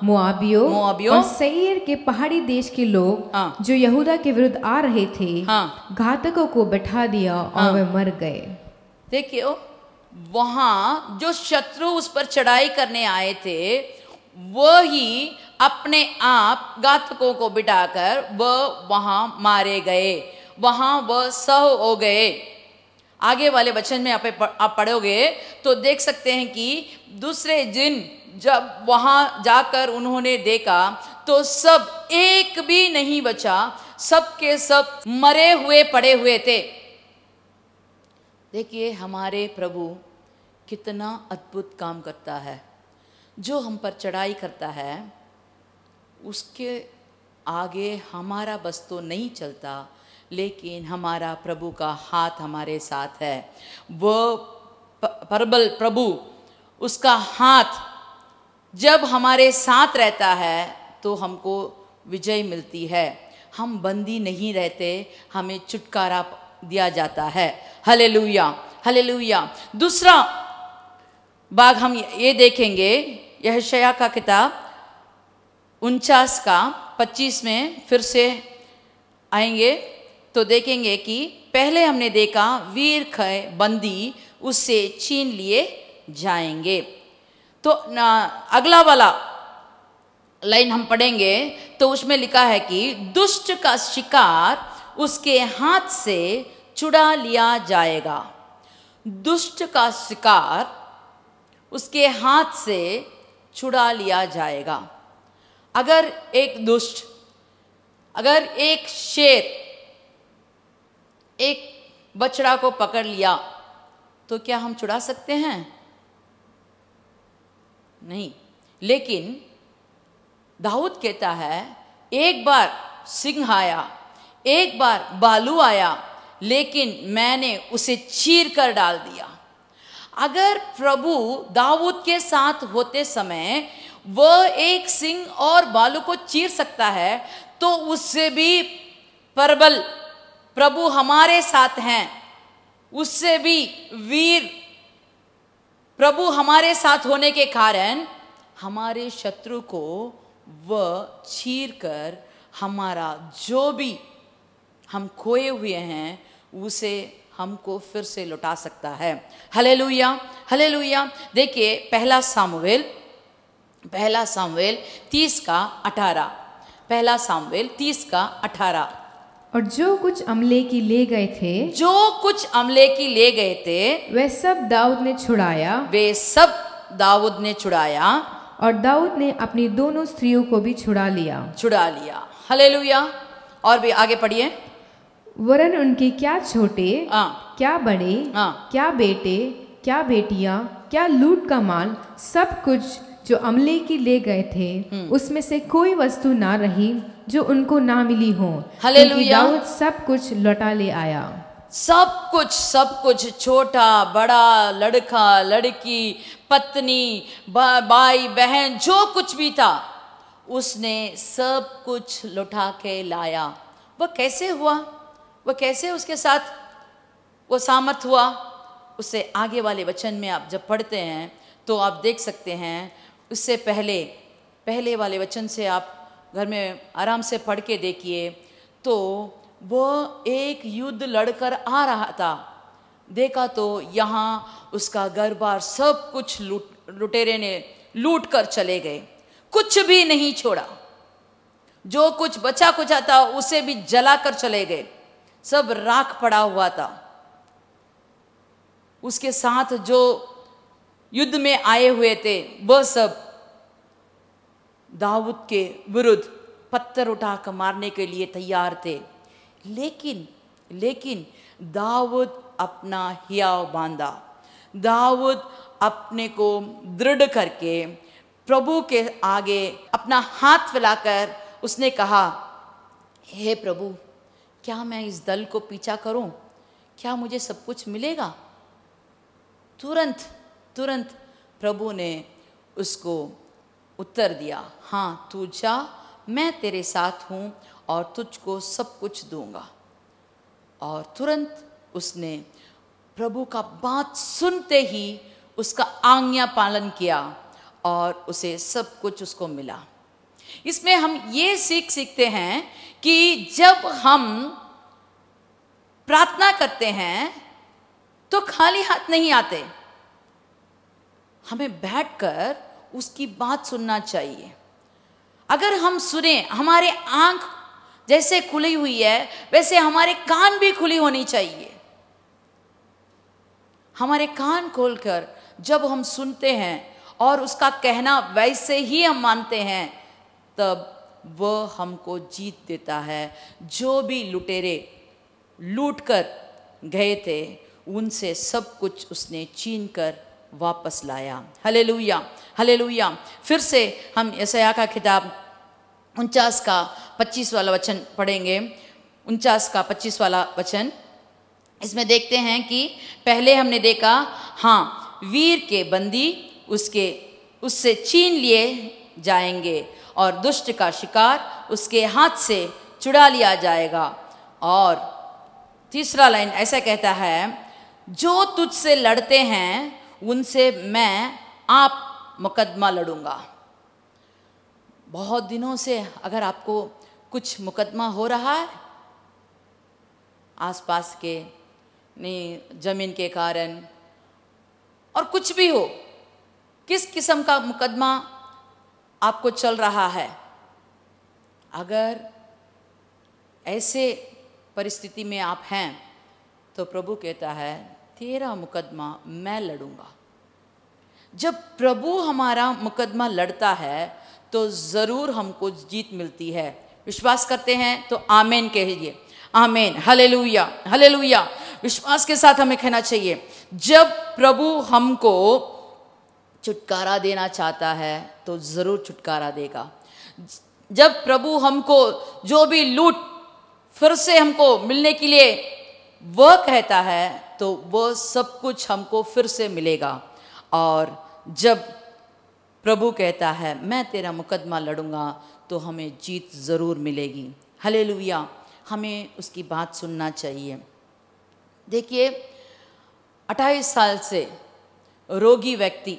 मोआबियों और सईर के पहाड़ी देश के लोग जो यहूदा के विरुद्ध आ रहे थे, घातकों को बैठा दिया और वे मर गए। देखियो वहां जो शत्रु उस पर चढ़ाई करने आए थे वही अपने आप घातकों को बिठाकर वह वहां मारे गए, वहां वह सह हो गए। आगे वाले वचन में आप पढ़ोगे तो देख सकते हैं कि दूसरे दिन जब वहां जाकर उन्होंने देखा तो सब एक भी नहीं बचा, सब के सब मरे हुए पड़े हुए थे। देखिए हमारे प्रभु कितना अद्भुत काम करता है। जो हम पर चढ़ाई करता है उसके आगे हमारा बस तो नहीं चलता, लेकिन हमारा प्रभु का हाथ हमारे साथ है। वो परबल प्रभु, उसका हाथ जब हमारे साथ रहता है तो हमको विजय मिलती है, हम बंदी नहीं रहते, हमें छुटकारा दिया जाता है। Hallelujah, hallelujah. दूसरा भाग हम ये देखेंगे, यशायाह का किताब 49 का 25 में फिर से आएंगे तो देखेंगे कि पहले हमने देखा वीर खय बंदी उससे छीन लिए जाएंगे। तो अगला वाला लाइन हम पढ़ेंगे तो उसमें लिखा है कि दुष्ट का शिकार उसके हाथ से छुड़ा लिया जाएगा। दुष्ट का शिकार उसके हाथ से छुड़ा लिया जाएगा। अगर एक दुष्ट, अगर एक शेर एक बछड़ा को पकड़ लिया तो क्या हम छुड़ा सकते हैं? नहीं। लेकिन दाऊद कहता है एक बार सिंह आया, एक बार भालू आया, लेकिन मैंने उसे चीर कर डाल दिया। अगर प्रभु दाऊद के साथ होते समय वह एक सिंह और भालू को चीर सकता है तो उससे भी प्रबल प्रभु हमारे साथ हैं, उससे भी वीर प्रभु हमारे साथ होने के कारण हमारे शत्रु को वह चीर कर हमारा जो भी हम खोए हुए हैं उसे हमको फिर से लौटा सकता है। Hallelujah, hallelujah. देखिए पहला सामुएल 30 का 18, पहला सामुएल 30 का 18। और जो कुछ अमलेकी ले गए थे, जो कुछ अमलेकी ले गए थे वे सब दाऊद ने छुड़ाया, वे सब दाऊद ने छुड़ाया, और दाऊद ने अपनी दोनों स्त्रियों को भी छुड़ा लिया। हालेलुया। और भी आगे पढ़िए। वरन उनके क्या छोटे क्या बड़े, क्या बेटे क्या बेटियां, क्या लूट का माल, सब कुछ जो अमलेकी ले गए थे उसमें से कोई वस्तु ना रही जो उनको ना मिली हो। हालेलुया। दाऊद सब कुछ लौटा ले आया। सब कुछ, छोटा बड़ा, लड़का लड़की, पत्नी भाई बहन, जो कुछ भी था उसने सब कुछ लौटा के लाया। वह कैसे हुआ? वह कैसे उसके साथ वो सामर्थ हुआ? उससे आगे वाले वचन में आप जब पढ़ते हैं तो आप देख सकते हैं। उससे पहले वाले वचन से आप घर में आराम से पढ़ के देखिए तो वह एक युद्ध लड़कर आ रहा था। देखा तो यहाँ उसका घर बार सब कुछ लुटेरे ने लूट कर चले गए, कुछ भी नहीं छोड़ा। जो कुछ बचा कुचा था उसे भी जला कर चले गए। सब राख पड़ा हुआ था। उसके साथ जो युद्ध में आए हुए थे वह सब दाऊद के विरुद्ध पत्थर उठाकर मारने के लिए तैयार थे। लेकिन दाऊद अपना हियाव बांधा। दाऊद अपने को दृढ़ करके प्रभु के आगे अपना हाथ फैलाकर उसने कहा, हे प्रभु, क्या मैं इस दल को पीछा करूं? क्या मुझे सब कुछ मिलेगा? तुरंत प्रभु ने उसको उत्तर दिया, हाँ तू जा, मैं तेरे साथ हूं और तुझको सब कुछ दूंगा। और तुरंत उसने प्रभु का बात सुनते ही उसका आज्ञा पालन किया और उसे सब कुछ उसको मिला। इसमें हम ये सीखते हैं कि जब हम प्रार्थना करते हैं तो खाली हाथ नहीं आते, हमें बैठकर उसकी बात सुनना चाहिए। अगर हम सुने, हमारे आंख जैसे खुली हुई है वैसे हमारे कान भी खुली होनी चाहिए। हमारे कान खोलकर जब हम सुनते हैं और उसका कहना वैसे ही हम मानते हैं, तब वह हमको जीत देता है। जो भी लुटेरे लूट कर गए थे उनसे सब कुछ उसने छीन कर वापस लाया। Hallelujah, hallelujah. फिर से हम यशायाह का किताब 49 का 25 वाला वचन पढ़ेंगे। 49 का 25 वाला वचन, इसमें देखते हैं कि पहले हमने देखा, हाँ वीर के बंदी उससे छीन लिए जाएंगे और दुष्ट का शिकार उसके हाथ से छुड़ा लिया जाएगा। और तीसरा लाइन ऐसा कहता है, जो तुझसे लड़ते हैं उनसे मैं आप मुकदमा लड़ूंगा। बहुत दिनों से अगर आपको कुछ मुकदमा हो रहा है आसपास के जमीन के कारण और कुछ भी हो, किस किस्म का मुकदमा आपको चल रहा है, अगर ऐसे परिस्थिति में आप हैं तो प्रभु कहता है तेरा मुकदमा मैं लड़ूंगा। जब प्रभु हमारा मुकदमा लड़ता है तो ज़रूर हमको जीत मिलती है। विश्वास करते हैं तो आमीन कहिए। आमीन, हालेलुया, हालेलुया। विश्वास के साथ हमें कहना चाहिए, जब प्रभु हमको छुटकारा देना चाहता है तो ज़रूर छुटकारा देगा। जब प्रभु हमको जो भी लूट फिर से हमको मिलने के लिए वह कहता है तो वह सब कुछ हमको फिर से मिलेगा। और जब प्रभु कहता है मैं तेरा मुकदमा लड़ूंगा तो हमें जीत ज़रूर मिलेगी। हालेलुया, हमें उसकी बात सुनना चाहिए। देखिए 28 साल से रोगी व्यक्ति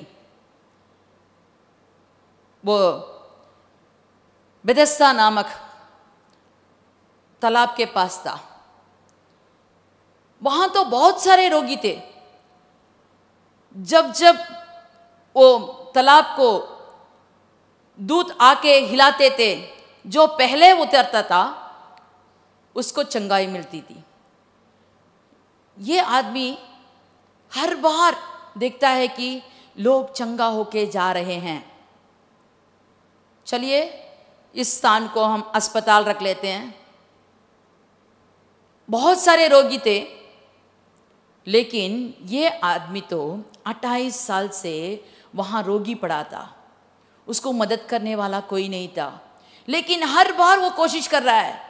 वो बेथेस्दा नामक तालाब के पास था। वहां तो बहुत सारे रोगी थे। जब जब वो तालाब को दूत आके हिलाते थे, जो पहले उतरता था उसको चंगाई मिलती थी। ये आदमी हर बार देखता है कि लोग चंगा होके जा रहे हैं। चलिए इस स्थान को हम अस्पताल रख लेते हैं। बहुत सारे रोगी थे, लेकिन ये आदमी तो 28 साल से वहाँ रोगी पड़ा था। उसको मदद करने वाला कोई नहीं था, लेकिन हर बार वो कोशिश कर रहा है,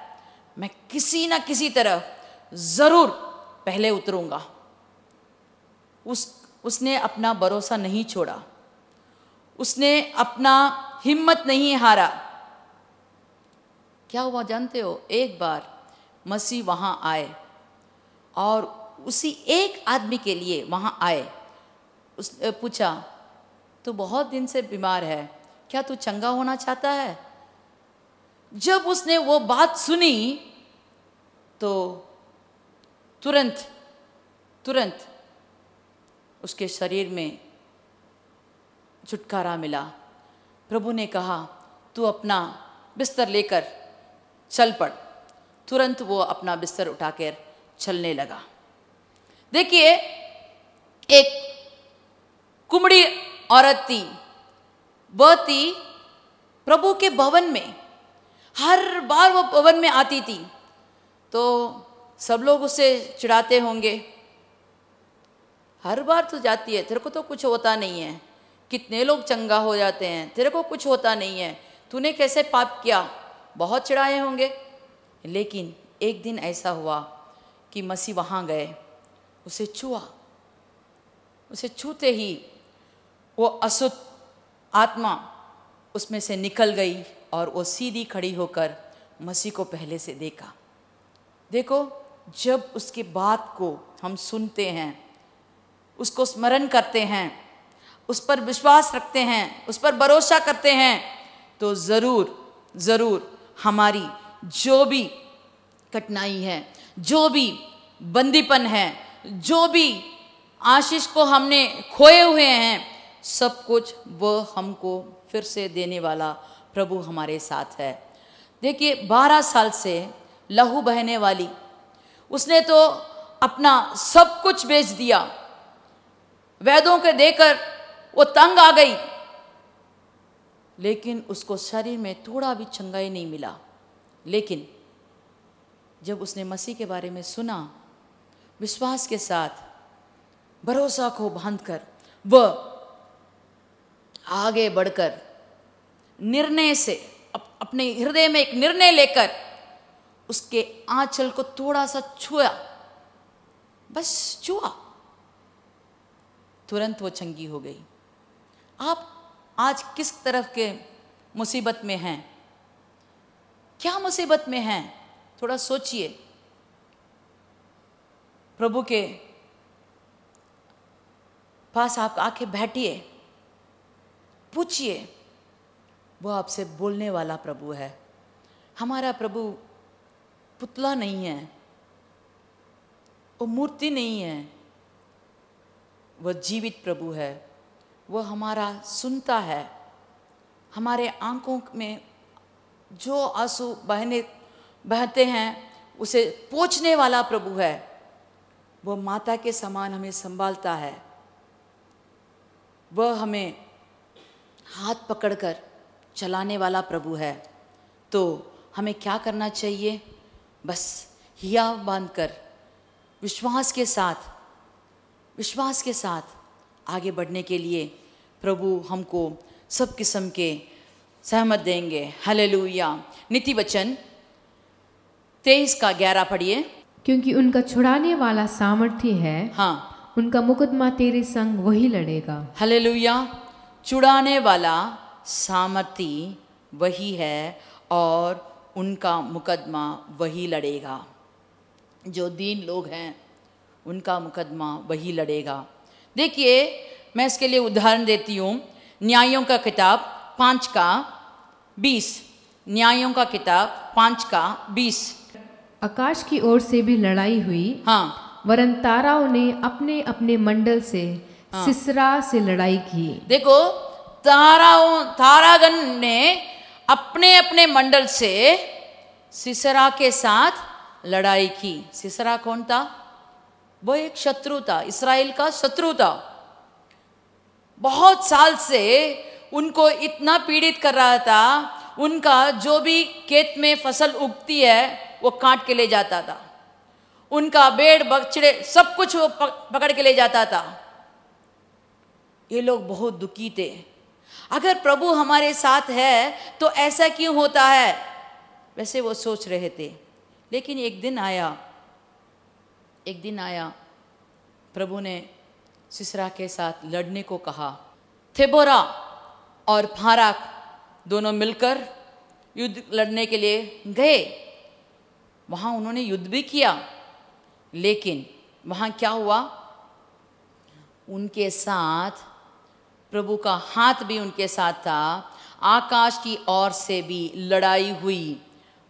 मैं किसी ना किसी तरह ज़रूर पहले उतरूंगा। उसने अपना भरोसा नहीं छोड़ा, उसने अपना हिम्मत नहीं हारा। क्या हुआ जानते हो? एक बार मसीह वहाँ आए और उसी एक आदमी के लिए वहाँ आए। उसने पूछा, तू बहुत दिन से बीमार है, क्या तू चंगा होना चाहता है? जब उसने वो बात सुनी तो तुरंत उसके शरीर में छुटकारा मिला। प्रभु ने कहा, तू अपना बिस्तर लेकर चल पड़। तुरंत वो अपना बिस्तर उठाकर चलने लगा। देखिए, एक कुमड़ी औरत थी, वह थी प्रभु के भवन में। हर बार वो भवन में आती थी तो सब लोग उससे चिढ़ाते होंगे, हर बार तो जाती है, तेरे को तो कुछ होता नहीं है, कितने लोग चंगा हो जाते हैं, तेरे को कुछ होता नहीं है, तूने कैसे पाप किया, बहुत चिढ़ाए होंगे। लेकिन एक दिन ऐसा हुआ कि मसीह वहाँ गए, उसे छुआ, उसे छूते ही वो अशुद्ध आत्मा उसमें से निकल गई और वो सीधी खड़ी होकर मसीह को पहले से देखा। देखो, जब उसके बात को हम सुनते हैं, उसको स्मरण करते हैं, उस पर विश्वास रखते हैं, उस पर भरोसा करते हैं, तो ज़रूर ज़रूर हमारी जो भी कठिनाई है, जो भी बंदीपन है, जो भी आशीष को हमने खोए हुए हैं, सब कुछ वह हमको फिर से देने वाला प्रभु हमारे साथ है। देखिए, 12 साल से लहू बहने वाली, उसने तो अपना सब कुछ बेच दिया, वैद्यों के देकर वो तंग आ गई, लेकिन उसको शरीर में थोड़ा भी चंगाई नहीं मिला। लेकिन जब उसने मसीह के बारे में सुना, विश्वास के साथ भरोसा को बांधकर वह आगे बढ़कर निर्णय से अपने हृदय में एक निर्णय लेकर उसके आंचल को थोड़ा सा छुआ, बस छुआ, तुरंत वो चंगी हो गई। आप आज किस तरफ के मुसीबत में हैं? क्या मुसीबत में हैं? थोड़ा सोचिए। प्रभु के पास आप आके बैठिए, पूछिए, वो आपसे बोलने वाला प्रभु है। हमारा प्रभु पुतला नहीं है, वो मूर्ति नहीं है, वह जीवित प्रभु है। वह हमारा सुनता है, हमारे आंखों में जो आंसू बहते हैं उसे पोंछने वाला प्रभु है। वह माता के समान हमें संभालता है, वह हमें हाथ पकड़कर चलाने वाला प्रभु है। तो हमें क्या करना चाहिए? बस हिया बांधकर विश्वास के साथ आगे बढ़ने के लिए प्रभु हमको सब किस्म के सहमत देंगे। हालेलुया। नीति वचन 23:11 पढ़िए। क्योंकि उनका छुड़ाने वाला सामर्थ्य है, हाँ, उनका मुकदमा तेरे संग वही लड़ेगा। हालेलुया। छुड़ाने वाला सामर्थ्य वही है और उनका मुकदमा वही लड़ेगा। जो दीन लोग हैं उनका मुकदमा वही लड़ेगा। देखिए, मैं इसके लिए उदाहरण देती हूँ। न्यायों का किताब 5:20। न्यायों का किताब 5:20। आकाश की ओर से भी लड़ाई हुई, हाँ, वरन ताराओं ने अपने अपने मंडल से सिसरा से लड़ाई की। देखो, तारागण ने अपने अपने मंडल से सिसरा के साथ लड़ाई की। सिसरा कौन था? वो एक शत्रु था, इस्राएल का शत्रु था। बहुत साल से उनको इतना पीड़ित कर रहा था, उनका जो भी खेत में फसल उगती है वो काट के ले जाता था, उनका भेड़ बछड़े सब कुछ वो पकड़ के ले जाता था। ये लोग बहुत दुखी थे। अगर प्रभु हमारे साथ है तो ऐसा क्यों होता है? वैसे वो सोच रहे थे। लेकिन एक दिन आया प्रभु ने सिसरा के साथ लड़ने को कहा। थेबोरा और फाराक दोनों मिलकर युद्ध लड़ने के लिए गए। वहाँ उन्होंने युद्ध भी किया, लेकिन वहाँ क्या हुआ? उनके साथ प्रभु का हाथ भी उनके साथ था। आकाश की ओर से भी लड़ाई हुई,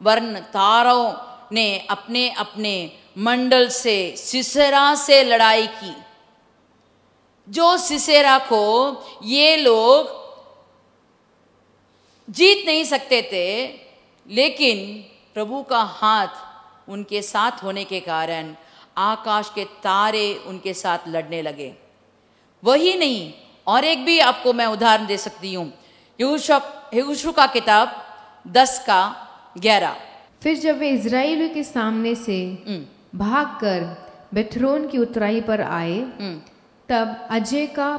वरन तारों ने अपने अपने मंडल से सिसेरा से लड़ाई की। जो सिसेरा को ये लोग जीत नहीं सकते थे, लेकिन प्रभु का हाथ उनके साथ होने के कारण आकाश के तारे उनके साथ लड़ने लगे। वही नहीं, और एक भी आपको मैं उदाहरण दे सकती हूँ। यहोशू का किताब 10:11। फिर जब वे इज़राइलियों के सामने से भागकर बेथरोन की उतराई पर आए, तब अजेका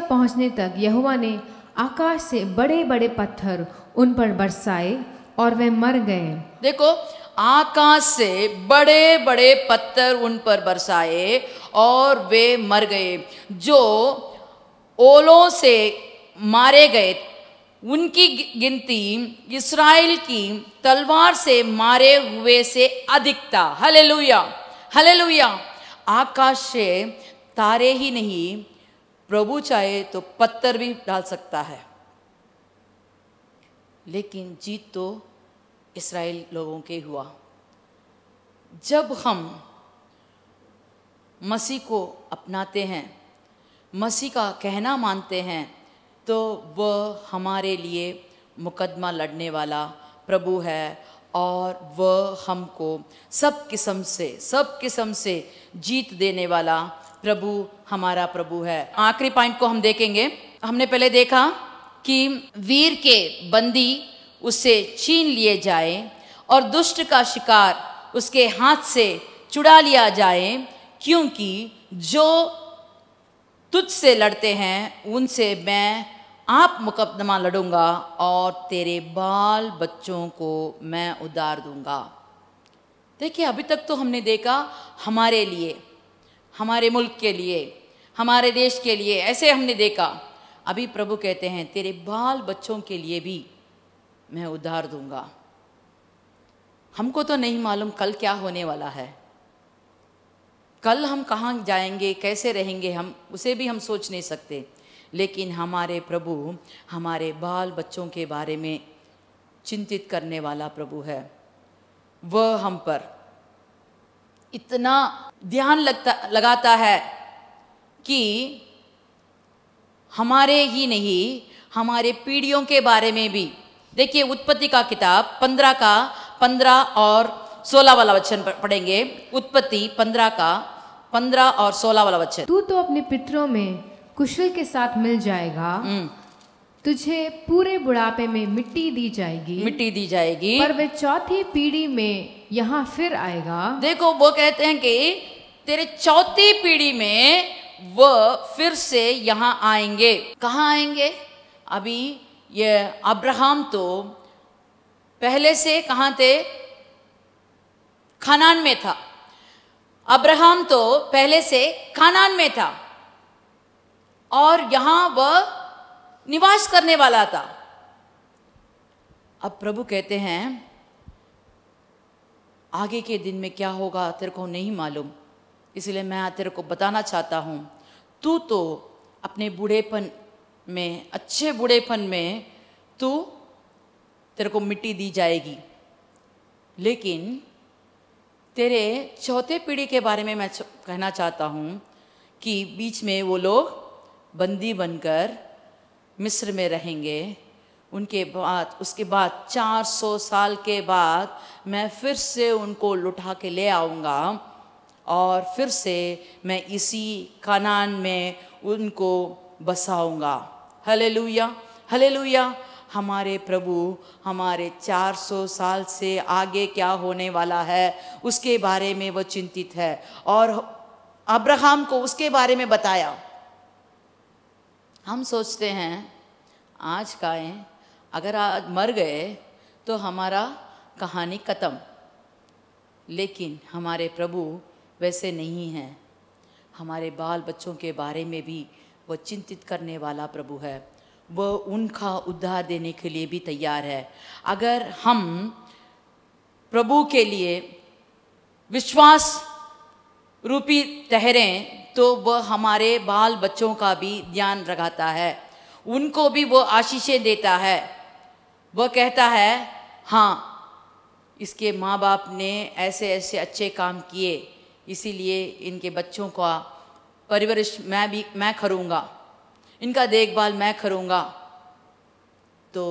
पहुंचने तक यहोवा ने आकाश से बड़े बड़े पत्थर उन पर बरसाए और वे मर गए। देखो, आकाश से बड़े बड़े पत्थर उन पर बरसाए और वे मर गए। जो ओलों से मारे गए उनकी गिनती इस्राएल की तलवार से मारे हुए से अधिक था। Hallelujah, hallelujah. आकाश से तारे ही नहीं, प्रभु चाहे तो पत्थर भी डाल सकता है, लेकिन जीत तो इस्राएल लोगों के हुआ। जब हम मसीह को अपनाते हैं, मसीह का कहना मानते हैं, तो वह हमारे लिए मुकदमा लड़ने वाला प्रभु है और वह हमको सब किस्म से जीत देने वाला प्रभु हमारा प्रभु है। आखिरी पॉइंट को हम देखेंगे। हमने पहले देखा कि वीर के बंदी उससे छीन लिए जाए और दुष्ट का शिकार उसके हाथ से छुड़ा लिया जाए, क्योंकि जो तुझसे लड़ते हैं उनसे मैं आप मुकदमा लड़ूंगा और तेरे बाल बच्चों को मैं उधार दूंगा। देखिए, अभी तक तो हमने देखा हमारे लिए, हमारे मुल्क के लिए, हमारे देश के लिए, ऐसे हमने देखा। अभी प्रभु कहते हैं तेरे बाल बच्चों के लिए भी मैं उधार दूंगा। हमको तो नहीं मालूम कल क्या होने वाला है, कल हम कहाँ जाएंगे, कैसे रहेंगे, हम उसे भी हम सोच नहीं सकते। लेकिन हमारे प्रभु हमारे बाल बच्चों के बारे में चिंतित करने वाला प्रभु है। वह हम पर इतना ध्यान लगाता है कि हमारे ही नहीं, हमारे पीढ़ियों के बारे में भी। देखिए, उत्पत्ति का किताब 15 का 15 और 16 वाला वचन पढ़ेंगे। उत्पत्ति 15 का 15 और 16 वाला वचन। तू तो अपने पितरों में कुशल के साथ मिल जाएगा, तुझे पूरे बुढ़ापे में मिट्टी दी जाएगी, पर वे चौथी पीढ़ी में यहाँ फिर आएगा। देखो, वो कहते हैं कि तेरे चौथी पीढ़ी में वह फिर से यहाँ आएंगे। कहाँ आएंगे? अभी ये अब्राहम तो पहले से कहाँ थे? खानान में था। अब्राहम तो पहले से खानान में था और यहाँ वह निवास करने वाला था। अब प्रभु कहते हैं आगे के दिन में क्या होगा तेरे को नहीं मालूम, इसलिए मैं तेरे को बताना चाहता हूँ। तू तो अपने बूढ़ेपन में, अच्छे बूढ़ेपन में तेरे को मिट्टी दी जाएगी, लेकिन तेरे चौथे पीढ़ी के बारे में मैं कहना चाहता हूँ कि बीच में वो लोग बंदी बनकर मिस्र में रहेंगे। उसके बाद 400 साल के बाद मैं फिर से उनको लुटा के ले आऊँगा और फिर से मैं इसी कानान में उनको बसाऊँगा। Hallelujah, hallelujah. हमारे प्रभु हमारे 400 साल से आगे क्या होने वाला है उसके बारे में वो चिंतित है और अब्राहम को उसके बारे में बताया। हम सोचते हैं आज खाएं, अगर आज मर गए तो हमारा कहानी ख़त्म, लेकिन हमारे प्रभु वैसे नहीं हैं। हमारे बाल बच्चों के बारे में भी वो चिंतित करने वाला प्रभु है। वह उनका उद्धार देने के लिए भी तैयार है। अगर हम प्रभु के लिए विश्वास रूपी ठहरें तो वह हमारे बाल बच्चों का भी ध्यान रखता है, उनको भी वो आशीषें देता है। वह कहता है हाँ, इसके माँ बाप ने ऐसे ऐसे अच्छे काम किए, इसीलिए इनके बच्चों का परवरिश मैं करूँगा, इनका देखभाल मैं करूँगा। तो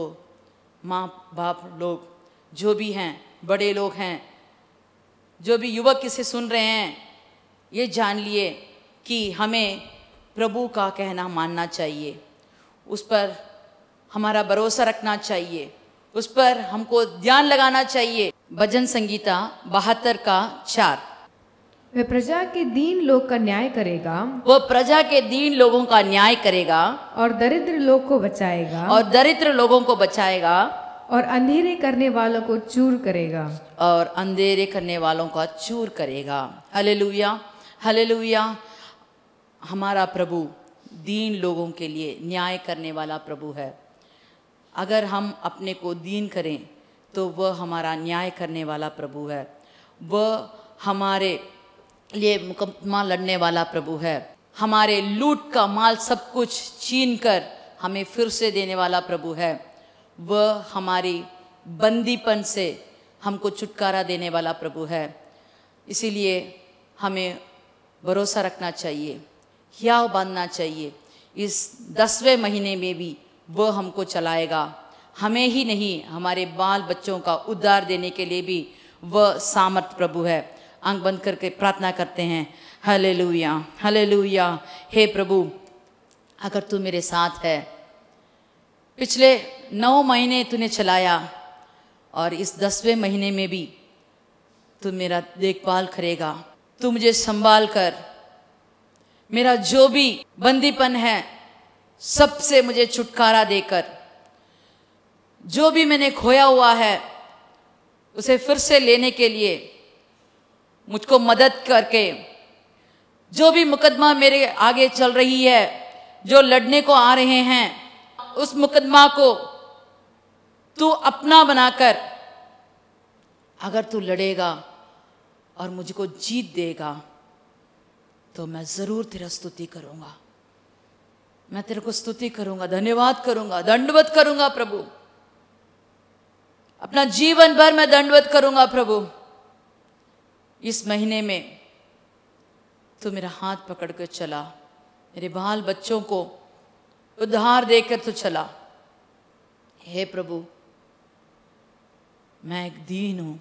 माँ बाप लोग जो भी हैं बड़े लोग हैं, जो भी युवक इसे सुन रहे हैं, ये जान लिए कि हमें प्रभु का कहना मानना चाहिए, उस पर हमारा भरोसा रखना चाहिए, उस पर हमको ध्यान लगाना चाहिए। भजन संगीता 72 का 4। वह प्रजा के दीन लोग का न्याय करेगा, वो प्रजा के दीन लोगों का न्याय करेगा और दरिद्र लोग को बचाएगा, और दरिद्र लोगों को बचाएगा, और अंधेरे करने वालों को चूर करेगा, और अंधेरे करने वालों का चूर करेगा। Hallelujah, hallelujah. हमारा प्रभु दीन लोगों के लिए न्याय करने वाला प्रभु है। अगर हम अपने को दीन करें तो वह हमारा न्याय करने वाला प्रभु है। वह हमारे लिए मुकदमा लड़ने वाला प्रभु है। हमारे लूट का माल सब कुछ छीन कर हमें फिर से देने वाला प्रभु है। वह हमारी बंदीपन से हमको छुटकारा देने वाला प्रभु है। इसीलिए हमें भरोसा रखना चाहिए, हियाव बांधना चाहिए। इस 10वें महीने में भी वह हमको चलाएगा। हमें ही नहीं, हमारे बाल बच्चों का उद्धार देने के लिए भी वह सामर्थ प्रभु है। आंख बंद करके प्रार्थना करते हैं। Hallelujah, hallelujah. हे प्रभु, अगर तू मेरे साथ है, पिछले 9 महीने तूने चलाया और इस 10वें महीने में भी तू मेरा देखभाल करेगा। तू मुझे संभाल कर मेरा जो भी बंदीपन है सबसे मुझे छुटकारा देकर, जो भी मैंने खोया हुआ है उसे फिर से लेने के लिए मुझको मदद करके, जो भी मुकदमा मेरे आगे चल रही है, जो लड़ने को आ रहे हैं, उस मुकदमा को तू अपना बनाकर अगर तू लड़ेगा और मुझको जीत देगा तो मैं ज़रूर तेरा स्तुति करूँगा। मैं तेरे को स्तुति करूँगा, धन्यवाद करूँगा, दंडवत करूँगा प्रभु। अपना जीवन भर मैं दंडवत करूँगा प्रभु। इस महीने में तू मेरा हाथ पकड़ कर चला, मेरे बाल बच्चों को उद्धार देकर तू चला। हे प्रभु, मैं एक दीन हूँ,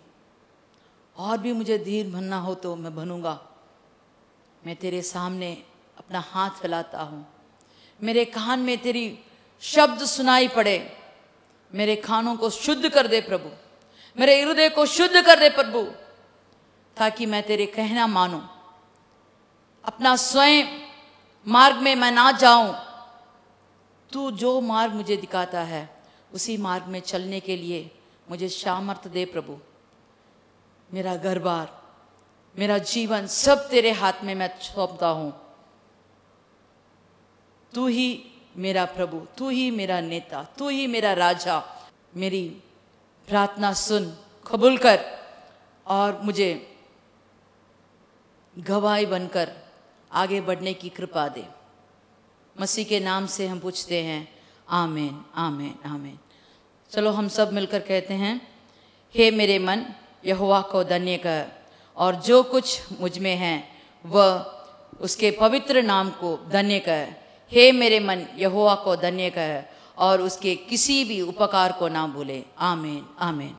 और भी मुझे दीन बनना हो तो मैं बनूंगा। मैं तेरे सामने अपना हाथ फैलाता हूँ। मेरे कान में तेरी शब्द सुनाई पड़े। मेरे कानों को शुद्ध कर दे प्रभु, मेरे हृदय को शुद्ध कर दे प्रभु, ताकि मैं तेरे कहना मानूं। अपना स्वयं मार्ग में मैं ना जाऊं। तू जो मार्ग मुझे दिखाता है उसी मार्ग में चलने के लिए मुझे सामर्थ दे प्रभु। मेरा घर-बार, मेरा जीवन सब तेरे हाथ में मैं सौंपता हूं। तू ही मेरा प्रभु, तू ही मेरा नेता, तू ही मेरा राजा। मेरी प्रार्थना सुन, कबूल कर और मुझे गवाही बनकर आगे बढ़ने की कृपा दे। मसीह के नाम से हम पूछते हैं, आमीन, आमीन, आमीन। चलो हम सब मिलकर कहते हैं, हे मेरे मन यहोवा को धन्य कर, और जो कुछ मुझ में है वह उसके पवित्र नाम को धन्य कर। हे मेरे मन यहोवा को धन्य कर और उसके किसी भी उपकार को ना भूले। आमीन, आमीन।